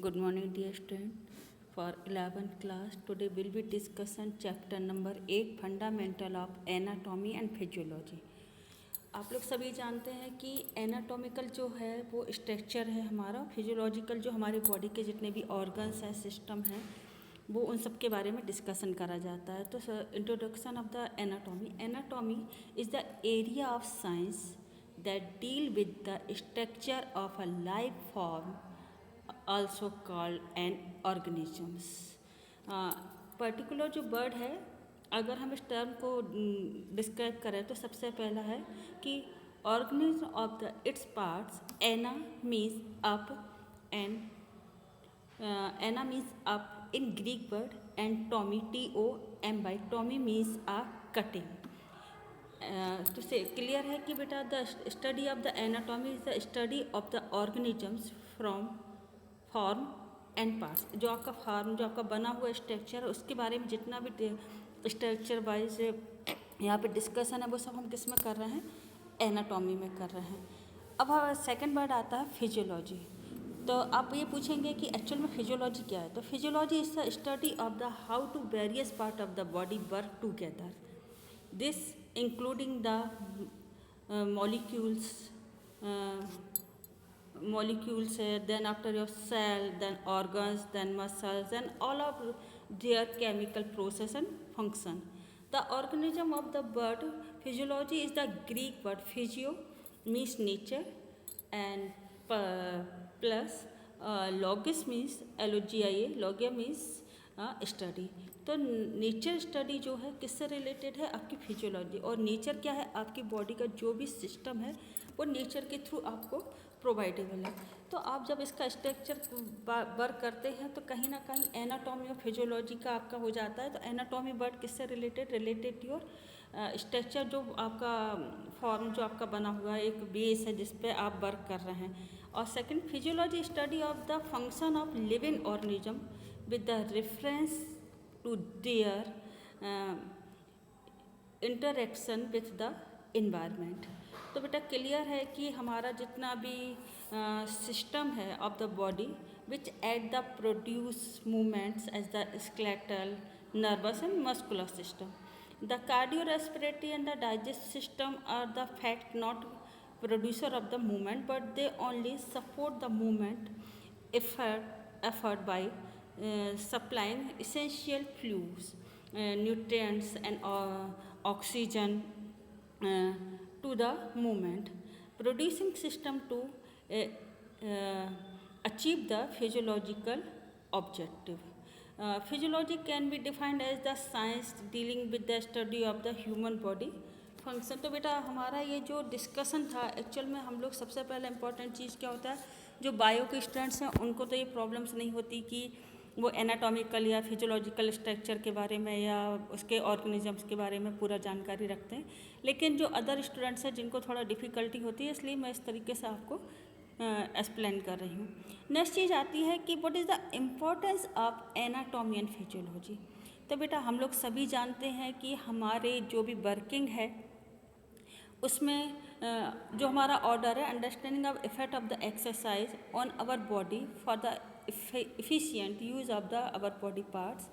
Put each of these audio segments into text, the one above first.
Good morning, dear student. For 11th class, today we'll be discussing chapter number 8, Fundamental of Anatomy and Physiology. आप लोग सभी जानते हैं कि एनाटॉमिकल जो है वो स्ट्रक्चर है हमारा, फिजियोलॉजिकल जो हमारी बॉडी के जितने भी ऑर्गन्स हैं, सिस्टम हैं, वो उन सब के बारे में डिस्कशन करा जाता है. तो introduction of the anatomy. Anatomy is the area of science that deal with the structure of a life form also called an organisms. Particular जो वर्ड है, अगर हम इस टर्म को डिस्क्राइब करें तो सबसे पहला है कि organism of the its parts. Ana means up and ana means up in Greek word, and tomy TOMY tomy means a cutting. तो से क्लियर है कि बेटा the study of the anatomy is the study of the organisms from form and parts. जो आपका form, जो आपका बना हुआ स्ट्रक्चर है, उसके बारे में जितना भी स्ट्रक्चर वाइज यहाँ पे डिस्कशन है वो सब हम किस में कर रहे हैं, एनाटॉमी में कर रहे हैं. अब सेकंड वर्ड आता है फिजियोलॉजी. तो आप ये पूछेंगे कि एक्चुअल में फिजियोलॉजी क्या है. तो physiology is the study of the how to various part of the body work together. This including the molecules, then after your cell, then organs, then muscles, and all of their chemical process and function. The organism of the bird. Physiology is the Greek word physio means nature, and plus logos means logia, logia means study. तो nature study जो है किससे related है, आपकी physiology. और nature क्या है, आपकी बॉडी का जो भी सिस्टम है वो नेचर के थ्रू आपको प्रोवाइडेबल है. तो आप जब इसका स्ट्रक्चर वर्क करते हैं तो कहीं ना कहीं एनाटॉमी और फिजियोलॉजी का आपका हो जाता है. तो एनाटॉमी वर्ड किससे रिलेटेड योर स्ट्रक्चर, जो आपका फॉर्म जो आपका बना हुआ है, एक बेस है जिस पे आप वर्क कर रहे हैं. और second, physiology study of the function of living organism with the reference to their interaction with the environment. तो बेटा क्लियर है कि हमारा जितना भी सिस्टम है of the body which at the produce movements as the skeletal, nervous and muscular system. The cardiorespiratory and the digest system are the fact not producer of the movement, but they only support the movement effort by supplying essential fluids, nutrients and oxygen to the movement, producing system to achieve the physiological objective. Physiology can be defined as the science dealing with the study of the human body function. तो बेटा हमारा ये जो discussion था, actual में हम लोग सबसे पहले इम्पॉर्टेंट चीज़ क्या होता है, जो बायो के स्टूडेंट्स हैं उनको तो ये प्रॉब्लम्स नहीं होती कि वो एनाटॉमिकल या फिजियोलॉजिकल स्ट्रक्चर के बारे में या उसके ऑर्गेनिजम्स के बारे में पूरा जानकारी रखते हैं. लेकिन जो अदर स्टूडेंट्स हैं जिनको थोड़ा डिफ़िकल्टी होती है, इसलिए मैं इस तरीके से आपको एक्सप्लेन कर रही हूँ. नेक्स्ट चीज़ आती है कि what is the importance of anatomy and physiology. तो बेटा हम लोग सभी जानते हैं कि हमारे जो भी वर्किंग है उसमें जो हमारा ऑर्डर है, understanding of effect of the exercise on our body for the efficient use of the our body parts,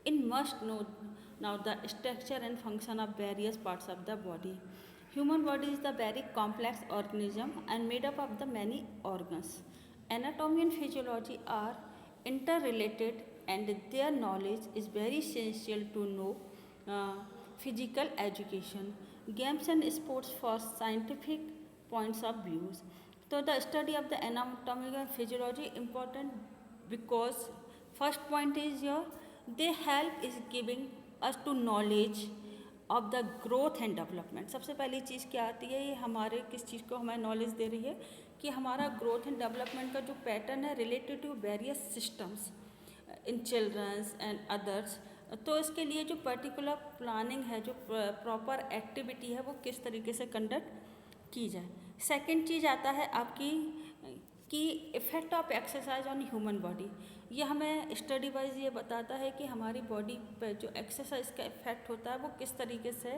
in must know now the structure and function of various parts of the body. Human body is the very complex organism and made up of the many organs. Anatomy and physiology are interrelated and their knowledge is very essential to know physical education, games and sports for scientific points of views. So the study of the anatomy and physiology important because first point is your they help is giving us to knowledge of the growth and development. सबसे पहली चीज़ क्या आती है, ये हमारे किस चीज़ को हमें नॉलेज दे रही है कि हमारा ग्रोथ एंड डेवलपमेंट का जो पैटर्न है related to various systems in childrens and others. तो इसके लिए जो पर्टिकुलर प्लानिंग है, जो प्रॉपर एक्टिविटी है, वो किस तरीके से कंडक्ट की जाए. सेकंड चीज़ आता है आपकी कि effect of exercise on human body. ये हमें स्टडी वाइज ये बताता है कि हमारी बॉडी पर जो एक्सरसाइज का इफ़ेक्ट होता है वो किस तरीके से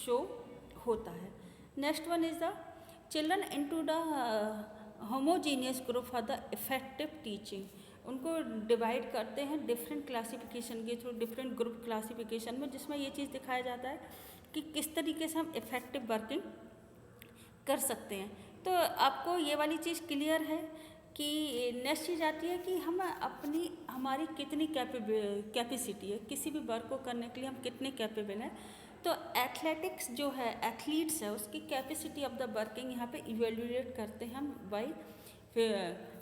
शो होता है. Next one is the children into the homogeneous group for the effective teaching. उनको डिवाइड करते हैं डिफरेंट क्लासिफिकेशन के थ्रू, डिफरेंट ग्रुप क्लासिफिकेशन में, जिसमें ये चीज़ दिखाया जाता है कि किस तरीके से हम इफ़ेक्टिव वर्किंग कर सकते हैं। तो आपको ये वाली चीज़ क्लियर है कि नेक्स्ट चीज़ आती है कि हम हमारी कितनी कैपेसिटी है, किसी भी वर्क को करने के लिए हम कितने कैपेबल हैं। तो एथलेटिक्स जो है, एथलीट्स है, उसकी कैपेसिटी ऑफ द वर्किंग यहाँ पे इवेल्युएट करते हैं हम by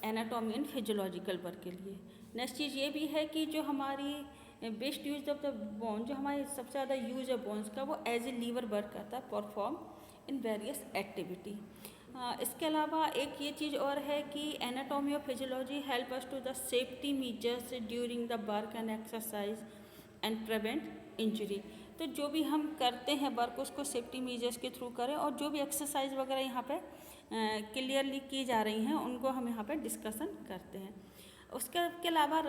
anatomy and physiological work के लिए। नेक्स्ट चीज़ ये भी है कि जो हमारी best use of the bone, जो हमारे सबसे ज़्यादा यूज है बोन्स का, वो एज ए लीवर वर्क करता है, परफॉर्म इन वेरियस एक्टिविटी। इसके अलावा एक ये चीज़ और है कि एनाटॉमी और physiology help us to the safety measures during the work and exercise and prevent injury. तो जो भी हम करते हैं वर्क, उसको सेफ्टी मेजर्स के थ्रू करें, और जो भी एक्सरसाइज वगैरह यहाँ पे क्लियरली की जा रही हैं उनको हम यहाँ पे डिस्कशन करते हैं। उसके अलावा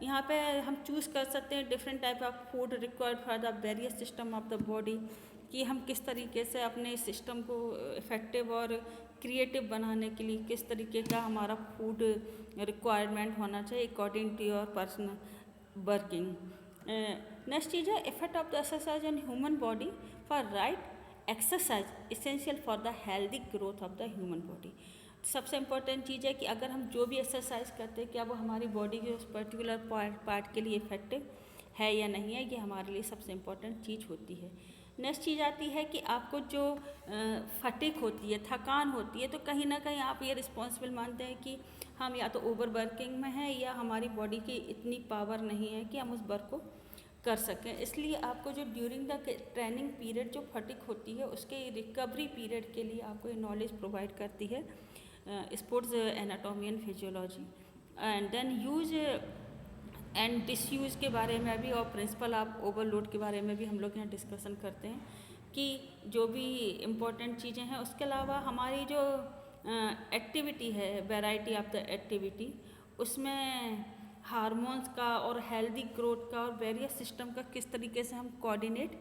यहाँ पे हम चूज़ कर सकते हैं different type of food required for the various system of the body, कि हम किस तरीके से अपने सिस्टम को इफ़ेक्टिव और क्रिएटिव बनाने के लिए किस तरीके का हमारा फूड रिक्वायरमेंट होना चाहिए according to your personal working. Next चीज़ है effect of the exercise on human body for right exercise essential for the healthy growth of the human body. सबसे इम्पोर्टेंट चीज़ है कि अगर हम जो भी एक्सरसाइज करते हैं, क्या वो हमारी बॉडी के उस पर्टिकुलर पार्ट के लिए इफेक्टिव है या नहीं है, ये हमारे लिए सबसे इम्पोर्टेंट चीज़ होती है। नेक्स्ट चीज़ आती है कि आपको जो फटीग होती है, थकान होती है, तो कहीं ना कहीं आप ये रिस्पॉन्सिबल मानते हैं कि हम या तो ओवर वर्किंग में हैं या हमारी बॉडी की इतनी पावर नहीं है कि हम उस वर्क को कर सकें। इसलिए आपको जो ड्यूरिंग द ट्रेनिंग पीरियड जो फटीग होती है, उसके रिकवरी पीरियड के लिए आपको ये नॉलेज प्रोवाइड करती है sports anatomy and physiology. And then use and disuse के बारे में भी, और प्रिंसिपल ऑफ ओवरलोड के बारे में भी हम लोग यहाँ डिस्कशन करते हैं कि जो भी इम्पोर्टेंट चीज़ें हैं। उसके अलावा हमारी जो एक्टिविटी है, वैरायटी ऑफ द एक्टिविटी, उसमें हार्मोन्स का और हेल्दी ग्रोथ का और वेरियस सिस्टम का किस तरीके से हम कोऑर्डिनेट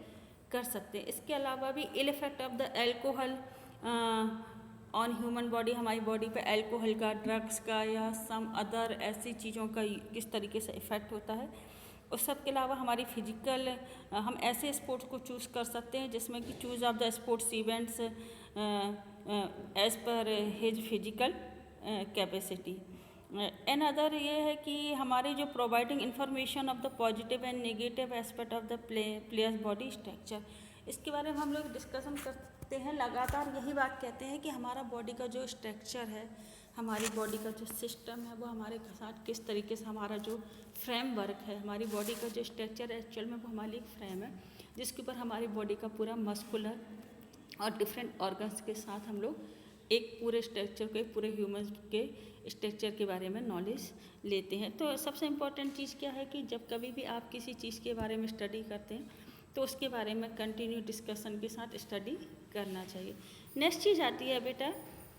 कर सकते हैं। इसके अलावा भी ill effect of the alcohol on human body, हमारी बॉडी पे एल्कोहल का, ड्रग्स का या सम अदर ऐसी चीज़ों का किस तरीके से इफ़ेक्ट होता है। उस सब के अलावा हमारी फिजिकल, हम ऐसे स्पोर्ट्स को चूज़ कर सकते हैं जिसमें कि choose of the sports events as per his physical capacity. An other ये है कि हमारी जो providing information of the positive and negative aspect of the players body structure, इसके बारे में हम लोग डिस्कशन करते हैं। लगातार यही बात कहते हैं कि हमारा बॉडी का जो स्ट्रक्चर है, हमारी बॉडी का जो सिस्टम है, वो हमारे साथ किस तरीके से, हमारा जो फ्रेमवर्क है, हमारी बॉडी का जो स्ट्रक्चर है, एक्चुअल में वो हमारी एक फ्रेम है जिसके ऊपर हमारी बॉडी का पूरा मस्कुलर और डिफरेंट ऑर्गन्स के साथ हम लोग एक पूरे स्ट्रक्चर के, पूरे ह्यूमन के स्ट्रक्चर के बारे में नॉलेज लेते हैं। तो सबसे इम्पोर्टेंट चीज़ क्या है कि जब कभी भी आप किसी चीज़ के बारे में स्टडी करते हैं तो उसके बारे में कंटिन्यू डिस्कशन के साथ स्टडी करना चाहिए। नेक्स्ट चीज़ आती है बेटा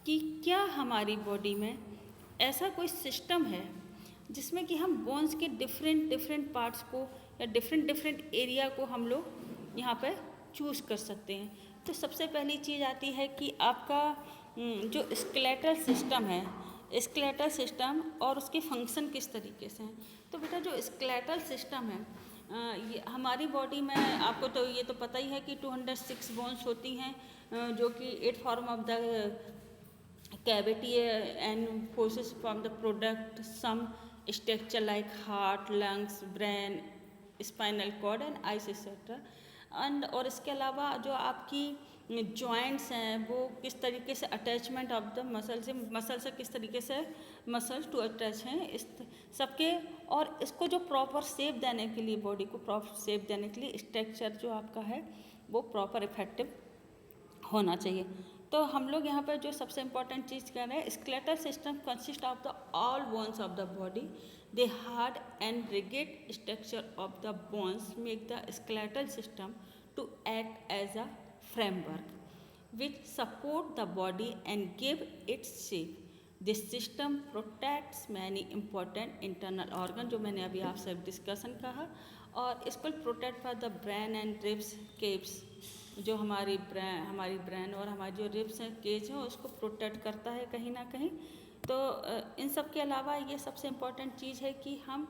कि क्या हमारी बॉडी में ऐसा कोई सिस्टम है जिसमें कि हम बोन्स के डिफरेंट पार्ट्स को या डिफरेंट एरिया को हम लोग यहाँ पर चूज़ कर सकते हैं। तो सबसे पहली चीज़ आती है कि आपका जो स्केलेटल सिस्टम है, स्केलेटल सिस्टम और उसके फंक्शन किस तरीके से हैं। तो बेटा जो स्केलेटल सिस्टम है, ये हमारी बॉडी में, आपको तो ये तो पता ही है कि 206 बोन्स होती हैं, जो कि 8 form of the cavity and forces from the product some structure like heart, lungs, brain, spinal cord and eyes etcetera. And और इसके अलावा जो आपकी जॉइंट्स हैं वो किस तरीके से अटैचमेंट ऑफ द मसल से किस तरीके से मसल्स टू अटैच हैं इस सबके, और इसको जो प्रॉपर शेप देने के लिए, बॉडी को प्रॉपर शेप देने के लिए स्ट्रक्चर जो आपका है वो प्रॉपर इफेक्टिव होना चाहिए। तो हम लोग यहाँ पर जो सबसे इम्पोर्टेंट चीज़ कह रहे हैं, skeletal system consist of the all bones of the body, the hard and rigid structure of the bones make the skeletal system to act as a framework which support the body and give its shape. This system protects many important internal organ, जो मैंने अभी आपसे discussion कहा, और इसको protect for the brain and ribs caves, जो हमारी brain और हमारी जो रिब्स हैं, केज हैं, उसको प्रोटेक्ट करता है कहीं ना कहीं तो इन सब के अलावा ये सबसे इम्पॉर्टेंट चीज़ है कि हम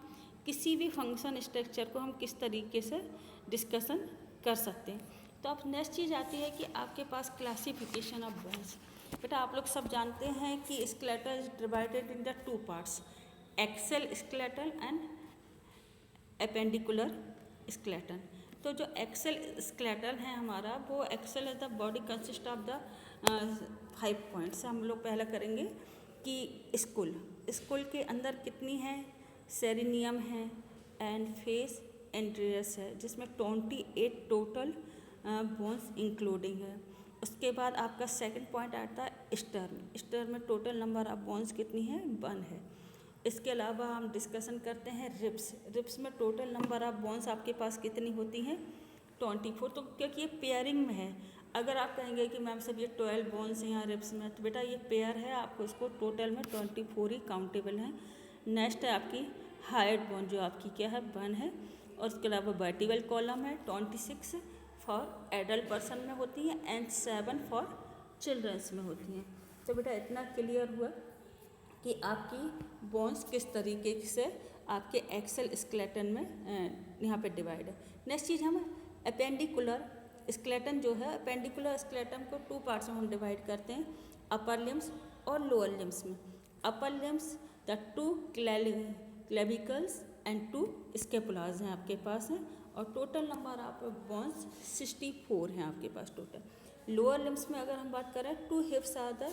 किसी भी फंक्शन स्ट्रक्चर को हम किस तरीके से डिस्कशन कर सकते हैं। तो अब नेक्स्ट चीज़ आती है कि आपके पास क्लासिफिकेशन ऑफ बोन्स। बेटा आप लोग सब जानते हैं कि skeletal is divided in the 2 parts, axial skeletal and appendicular skeleton. तो जो एक्सल स्केलेटल है हमारा, वो axial is the body consist of the 5 points. हम लोग पहला करेंगे कि स्कुल के अंदर कितनी है, सेरिनियम है एंड फेस एंट्रियस है, जिसमें 28 टोटल बोन्स इंक्लूडिंग है। उसके बाद आपका सेकंड पॉइंट आता है स्टर्न में टोटल नंबर ऑफ बोन्स कितनी है, 1 है। इसके अलावा हम डिस्कशन करते हैं रिब्स में टोटल नंबर ऑफ बोन्स आपके पास कितनी होती हैं, 24। तो क्योंकि ये पेयरिंग में है, अगर आप कहेंगे कि मैम सब ये 12 बोन्स हैं यहाँ रिब्स में, तो बेटा ये पेयर है, आपको इसको टोटल में 24 ही काउंटेबल हैं। नेक्स्ट है आपकी हाइट बोन, जो आपकी क्या है, 1 है। और उसके अलावा वर्टिकल कॉलम है 26 फॉर एडल्ट पर्सन में होती है एंड 7 फॉर चिल्ड्रंस में होती हैं। तो बेटा इतना क्लियर हुआ कि आपकी बोन्स किस तरीके से आपके एक्सल स्केलेटन में यहाँ पे डिवाइड है। नेक्स्ट चीज़ हम अपेंडिकुलर स्केलेटन जो है, अपेंडिकुलर स्केलेटन को 2 पार्ट्स में हम डिवाइड करते हैं, अपर लिम्स और लोअर लिम्स में। अपर लिम्स द 2 क्लेविकल्स एंड 2 स्केपुलास हैं आपके पास हैं, और टोटल नंबर ऑफ बोन्स 64 हैं आपके पास टोटल। लोअर लिम्स में अगर हम बात करें, 2 हिप्स आर द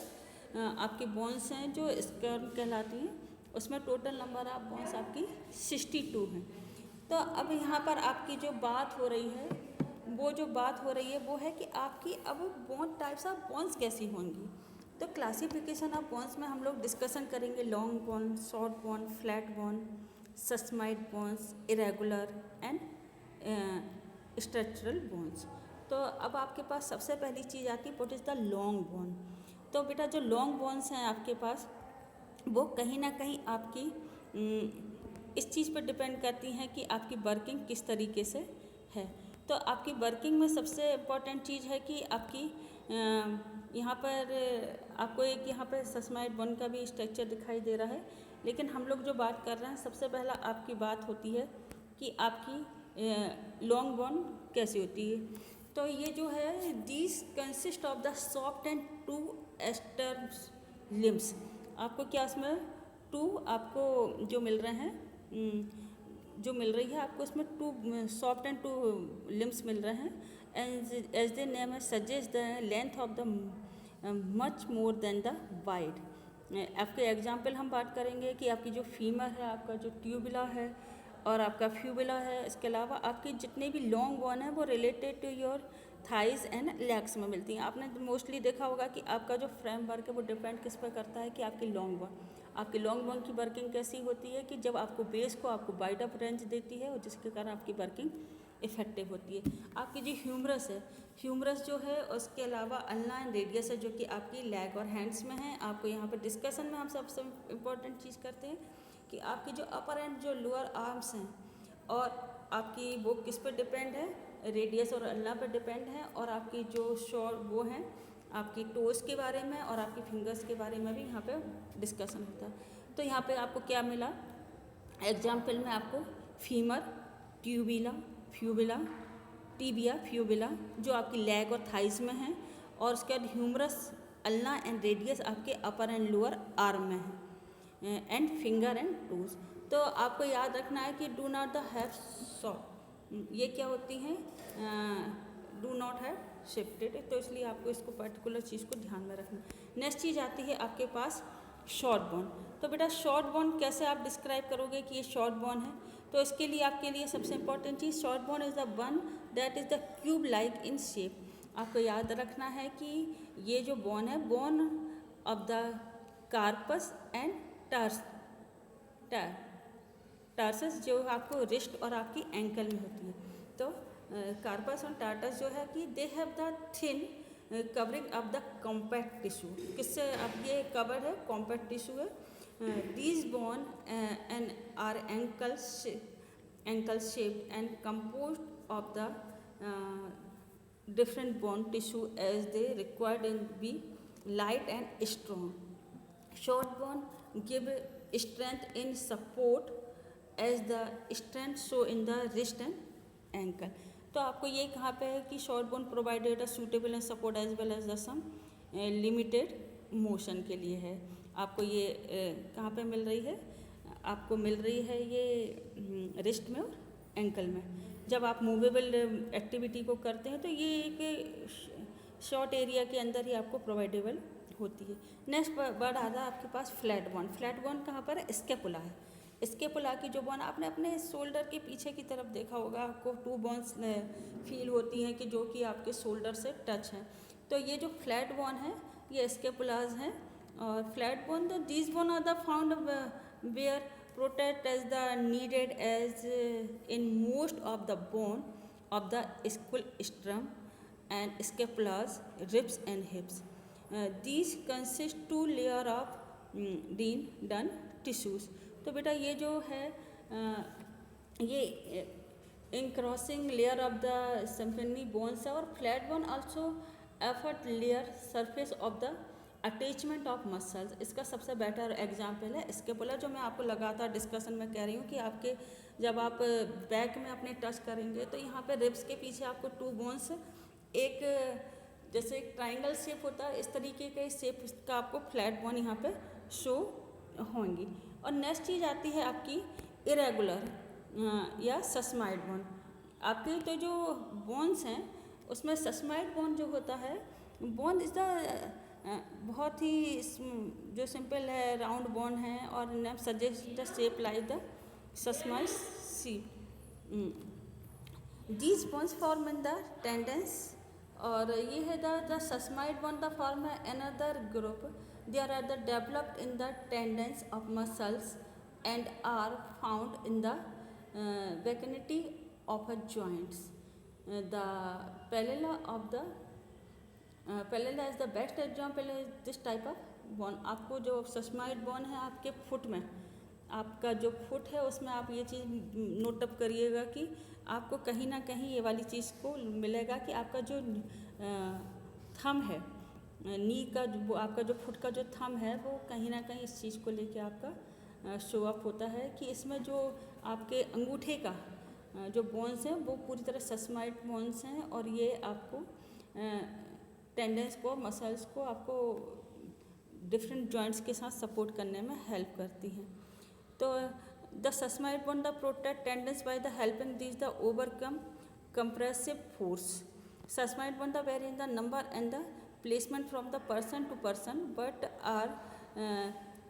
आपकी बोन्स हैं जो स्कर्म कहलाती हैं, उसमें टोटल नंबर ऑफ बोन्स आपकी 62 हैं। तो अब यहाँ पर आपकी जो बात हो रही है, वो है कि आपकी अब बोन टाइप्स ऑफ बोन्स कैसी होंगी। तो क्लासिफिकेशन ऑफ बोन्स में हम लोग डिस्कशन करेंगे long bone, short bone, flat bone, sesamoid bones, irregular and structural bones. तो अब आपके पास सबसे पहली चीज़ आती है what is the long bone. तो बेटा जो लॉन्ग बोन्स हैं आपके पास, वो कहीं ना कहीं आपकी इस चीज़ पर डिपेंड करती हैं कि आपकी वर्किंग किस तरीके से है। तो आपकी वर्किंग में सबसे इम्पॉर्टेंट चीज़ है कि आपकी यहाँ पर आपको एक यहाँ पर सस्माइड बोन का भी स्ट्रक्चर दिखाई दे रहा है, लेकिन हम लोग जो बात कर रहे हैं सबसे पहला आपकी बात होती है कि आपकी लॉन्ग बोन कैसी होती है। तो ये जो है, these consist of the soft and 2 externals limbs. आपको क्या इसमें 2 आपको जो मिल रहे हैं, जो मिल रही है आपको इसमें 2 सॉफ्ट एंड 2 लिम्स मिल रहे हैं। And as the name suggest the length of the much more than the wide. आपके एग्जाम्पल हम बात करेंगे कि आपकी जो फीमर है, आपका जो ट्यूबुला है और आपका फ्यूबुला है, इसके अलावा आपके जितने भी लॉन्ग बोन है वो related to your thighs and legs में मिलती हैं। आपने मोस्टली देखा होगा कि आपका जो फ्रेम वर्क है वो डिपेंड किस पर करता है कि आपकी लॉन्ग बोन की वर्किंग कैसी होती है कि जब आपको बेस को आपको वाइड अप रेंज देती है और जिसके कारण आपकी वर्किंग इफेक्टिव होती है। आपकी जो ह्यूमरस है, ह्यूमरस जो है उसके अलावा अल्ना एंड रेडियस है जो कि आपकी लेग और हैंड्स में है। आपको यहाँ पर डिस्कशन में हम सबसे इम्पोर्टेंट चीज़ करते हैं कि आपकी जो अपर एंड जो लोअर आर्म्स हैं और आपकी वो किस पर डिपेंड है, रेडियस और अल्ना पर डिपेंड है। और आपकी जो शोर वो हैं आपकी टोस के बारे में और आपकी फिंगर्स के बारे में भी यहाँ पे डिस्कशन होता है। तो यहाँ पे आपको क्या मिला, एग्जाम्पल में आपको फीमर, ट्यूबिला, फ्यूबिला, टीबिया, फ्यूबिला जो आपकी लेग और थाइस में हैं, और उसके बाद ह्यूमरस, अल्ना एंड रेडियस आपके अपर एंड लोअर आर्म में हैं, एंड फिंगर एंड टोज। तो आपको याद रखना है कि do not the have saw, ये क्या होती हैं, डू नॉट हैव शिफ्टेड। तो इसलिए आपको इसको पर्टिकुलर चीज़ को ध्यान में रखना। नेक्स्ट चीज़ आती है आपके पास शॉर्ट बोन। तो बेटा शॉर्ट बोन कैसे आप डिस्क्राइब करोगे कि ये शॉर्ट बोन है। तो इसके लिए आपके लिए सबसे इंपॉर्टेंट चीज़, short bone is the one that is the cube like in shape. आपको याद रखना है कि ये जो बोन है, bone of the carpus and tarsus जो आपको रिस्ट और आपकी एंकल में होती है। तो कार्पस और टार्टस जो है कि they have the thin covering of the compact tissue. किससे अब ये कवर्ड है, कॉम्पैक्ट टिश्यू है। These bone and are ankle shaped and composed of the different bone tissue as they required and be light and strong. Short bone give strength in support as the strength show in the wrist and ankle. तो आपको ये कहाँ पे है कि short bone provided a suitable and support as well as the some limited motion के लिए है। आपको ये कहाँ पे मिल रही है? आपको मिल रही है ये रिस्ट में और एंकल में। जब आप मूवेबल एक्टिविटी को करते हैं तो ये एक शॉर्ट एरिया के अंदर ही आपको प्रोवाइडेबल होती है। नेक्स्ट वर्ड आता है आपके पास फ्लैट बोन। फ्लैट बोन कहाँ पर है? स्कैपुला है। स्कैपुला की जो बोन आपने अपने शोल्डर के पीछे की तरफ देखा होगा, आपको 2 बोन्स फील होती हैं कि जो कि आपके शोल्डर से टच हैं। तो ये जो फ्लैट बोन है ये स्कैपुलाज हैं। और flat bone the these bone are the found where protect as the needed as in most of the bone of the skull sternum and scapulas, ribs and hips. These consist 2 layer of done tissues। तो बेटा ये जो है ये increasing layer of the symphony bones है। और flat bone also effort layer surface of the attachment of muscles. इसका सबसे बेटर एग्जाम्पल है स्कैपुला, जो मैं आपको लगातार डिस्कशन में कह रही हूँ कि आपके जब आप बैक में अपने टच करेंगे तो यहाँ पे रिब्स के पीछे आपको 2 बोन्स, एक जैसे एक ट्राइंगल शेप होता है इस तरीके के शेप का आपको फ्लैट बोन यहाँ पे शो होंगी। और नेक्स्ट चीज़ आती है आपकी इरेगुलर या सस्माइड बोन। आपके तो जो बोन्स हैं उसमें सस्माइड बोन जो होता है, बोन इज द बहुत ही जो सिंपल है, राउंड बोन है और name suggest the shape like the sesamoid shape. These bones form in the tendons. और ये है the sesamoid bone the form है another group. There are the developed in the tendons of muscles and are found in the vicinity of a joints। The patella of the patella is the best example is this type of bone। आपको जो सस्माइड bone है आपके foot में, आपका जो foot है उसमें आप ये चीज़ नोटअप करिएगा कि आपको कहीं ना कहीं ये वाली चीज़ को मिलेगा कि आपका जो थंब है, नी का वो आपका जो फुट का जो थंब है वो कहीं ना कहीं इस चीज़ को लेके आपका शो अप होता है कि इसमें जो आपके अंगूठे का जो बोन्स हैं वो पूरी तरह सस्माइड बोन्स हैं। और ये आपको टेंडेंस को, मसल्स को आपको डिफरेंट जॉइंट्स के साथ सपोर्ट करने में हेल्प करती हैं। तो the sesamoid bone the protect tendons by the helping these the overcome compressive force. Sesamoid bone the very in the number and the placement from the person to person but are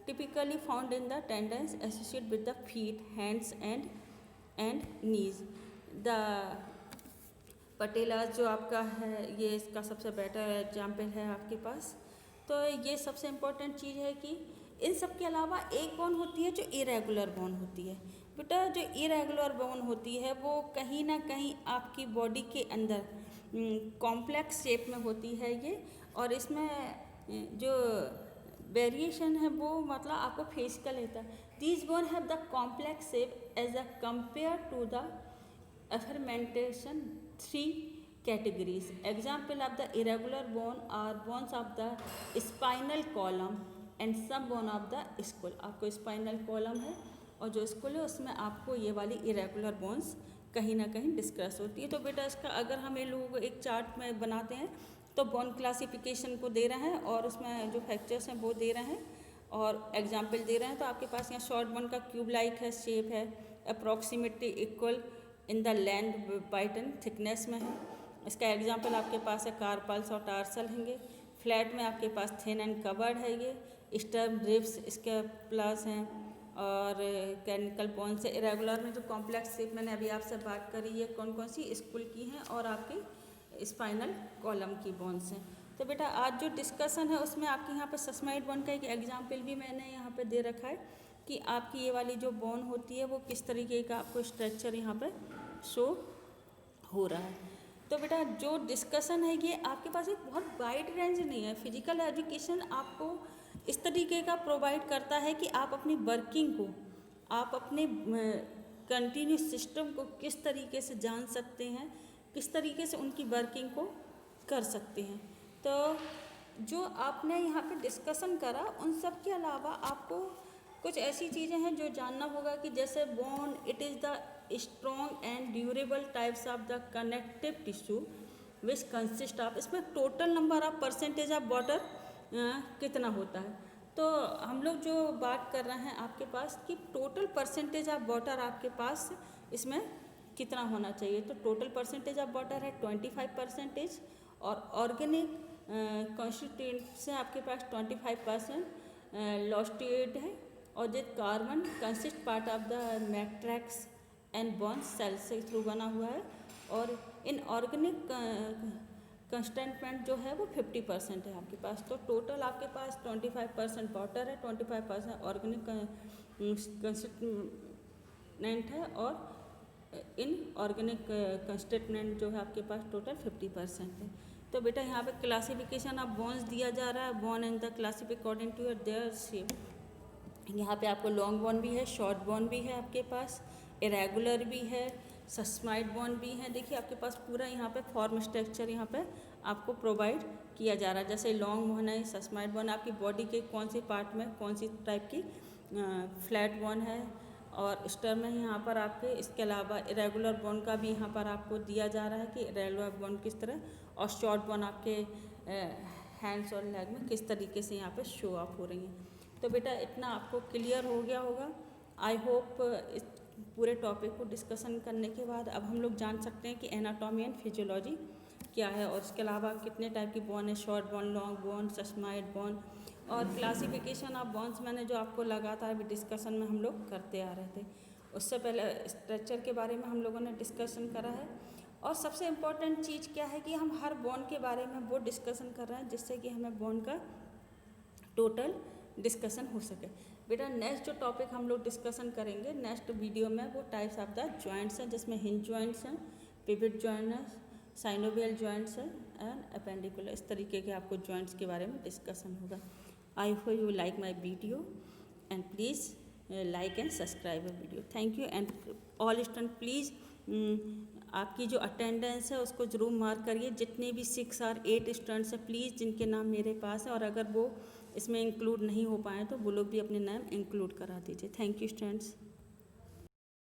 typically found in the tendons associated with the feet, hands and knees। The पटेला जो आपका है ये इसका सबसे better example है आपके पास। तो ये सबसे इम्पोर्टेंट चीज़ है कि इन सब के अलावा एक बोन होती है जो इरेगुलर बोन होती है। बेटा जो इरेगुलर बोन होती है वो कहीं ना कहीं आपकी बॉडी के अंदर कॉम्प्लेक्स शेप में होती है ये। और इसमें जो वेरिएशन है वो मतलब आपको फिजिकल लेता है। These bone have the complex shape as a compare to the aforementioned 3 categories. Example of the irregular bone are bones of the spinal column and sub bone of the skull. आपको spinal column है और जो school है उसमें आपको ये वाली irregular bones कहीं ना कहीं डिस्कस होती है। तो बेटा इसका अगर हम ये लोग एक चार्ट में बनाते हैं तो बोन क्लासिफिकेशन को दे रहे हैं और उसमें जो फैक्टर्स हैं वो दे रहे हैं और एग्जाम्पल दे रहे हैं। तो आपके पास यहाँ शॉर्ट बोन का क्यूब लाइक है, शेप है, approximately equal in the length bite and thickness में है। इसका एग्जाम्पल आपके पास है कार्पल्स और टार्सल हैंगे। फ्लैट में आपके पास थिन एंड कवर्ड है, ये स्टर्म, रिब्स, इसके प्लस हैं और कैनिकल बोन से। इरेगुलर में जो कॉम्प्लेक्स शेप मैंने अभी आपसे बात करी है कौन कौन सी स्कुल की हैं और आपकी स्पाइनल कॉलम की बोन्स हैं। तो बेटा आज जो डिस्कशन है उसमें आपके यहाँ पे सस्माइड बोन का एक एग्जाम्पल भी मैंने यहाँ पे दे रखा है कि आपकी ये वाली जो बोन होती है वो किस तरीके का आपको स्ट्रक्चर यहाँ पे शो हो रहा है। तो बेटा जो डिस्कशन है ये आपके पास एक बहुत वाइड रेंज नहीं है। फिजिकल एजुकेशन आपको इस तरीके का प्रोवाइड करता है कि आप अपनी वर्किंग को, आप अपने कंटिन्यूस सिस्टम को किस तरीके से जान सकते हैं, किस तरीके से उनकी वर्किंग को कर सकते हैं। तो जो आपने यहाँ पे डिस्कशन करा उन सब के अलावा आपको कुछ ऐसी चीज़ें हैं जो जानना होगा कि जैसे bone it is the strong and durable types of the connective tissue which consist of, इसमें total number of percentage of water कितना होता है। तो हम लोग जो बात कर रहे हैं आपके पास कि टोटल परसेंटेज ऑफ वाटर आपके पास इसमें कितना होना चाहिए। तो टोटल परसेंटेज ऑफ वाटर है 25%, और ऑर्गेनिक कॉन्स्टिट्यूएंट से आपके पास 25% लॉस्टिएट है, और जो carbon consist part of the matrix and bone cell से थ्रू बना हुआ है, और इनऑर्गेनिक कंस्टेंटमेंट जो है वो 50% है आपके पास। तो टोटल आपके पास 25% वाटर है, 25% ऑर्गेनिक कंस्टेंट है, और इनऑर्गेनिक कंस्टेंटमेंट जो है आपके पास टोटल 50% है। तो बेटा यहाँ पे क्लासिफिकेशन ऑफ बोन्स दिया जा रहा है, bone and the classified according to their shape. यहाँ पे आपको लॉन्ग बोन भी है, शॉर्ट बोन भी है आपके पास, इरेगुलर भी है, सस्माइड बोन भी है। देखिए आपके पास पूरा यहाँ पे फॉर्म स्ट्रक्चर यहाँ पे आपको प्रोवाइड किया जा रहा है। जैसे लॉन्ग बोन है, सस्माइड बोन आपकी बॉडी के कौन से पार्ट में कौन सी टाइप की फ्लैट बोन है, और स्टर्म है यहाँ पर आपके। इसके अलावा इरेगुलर बोन का भी यहाँ पर आपको दिया जा रहा है कि इरेगुलर बोन किस तरह, और शॉर्ट बोन आपके हैंड्स और लेग में किस तरीके से यहाँ पे शो ऑफ हो रही हैं। तो बेटा इतना आपको क्लियर हो गया होगा। आई होप इस पूरे टॉपिक को डिस्कशन करने के बाद अब हम लोग जान सकते हैं कि एनाटॉमी एंड फिजियोलॉजी क्या है, और इसके अलावा कितने टाइप की बोन है, short bone, long bone, sesamoid bone, और क्लासिफिकेशन ऑफ बोन्स मैंने जो आपको लगातार अभी डिस्कशन में हम लोग करते आ रहे थे। उससे पहले स्ट्रक्चर के बारे में हम लोगों ने डिस्कशन करा है, और सबसे इम्पॉर्टेंट चीज़ क्या है कि हम हर बोन के बारे में वो डिस्कशन कर रहे हैं जिससे कि हमें बोन का टोटल डिस्कशन हो सके। बेटा नेक्स्ट जो टॉपिक हम लोग डिस्कशन करेंगे नेक्स्ट वीडियो में, वो टाइप्स ऑफ द जॉइंट्स हैं, जिसमें हिंज जॉइंट्स हैं, पिवट जॉइंट है, साइनोवियल जॉइंट्स हैं, एंड अपेंडिकुलर। इस तरीके के आपको जॉइंट्स के बारे में डिस्कशन होगा। I hope you like my video, and please like and subscribe a video. Thank you, and all student please आपकी जो अटेंडेंस है उसको ज़रूर मार्क करिए। जितने भी 6 और 8 स्टूडेंट्स हैं प्लीज़, जिनके नाम मेरे पास है, और अगर वो इसमें इंक्लूड नहीं हो पाए तो वो लोग भी अपने नाम इंक्लूड करा दीजिए। Thank you students.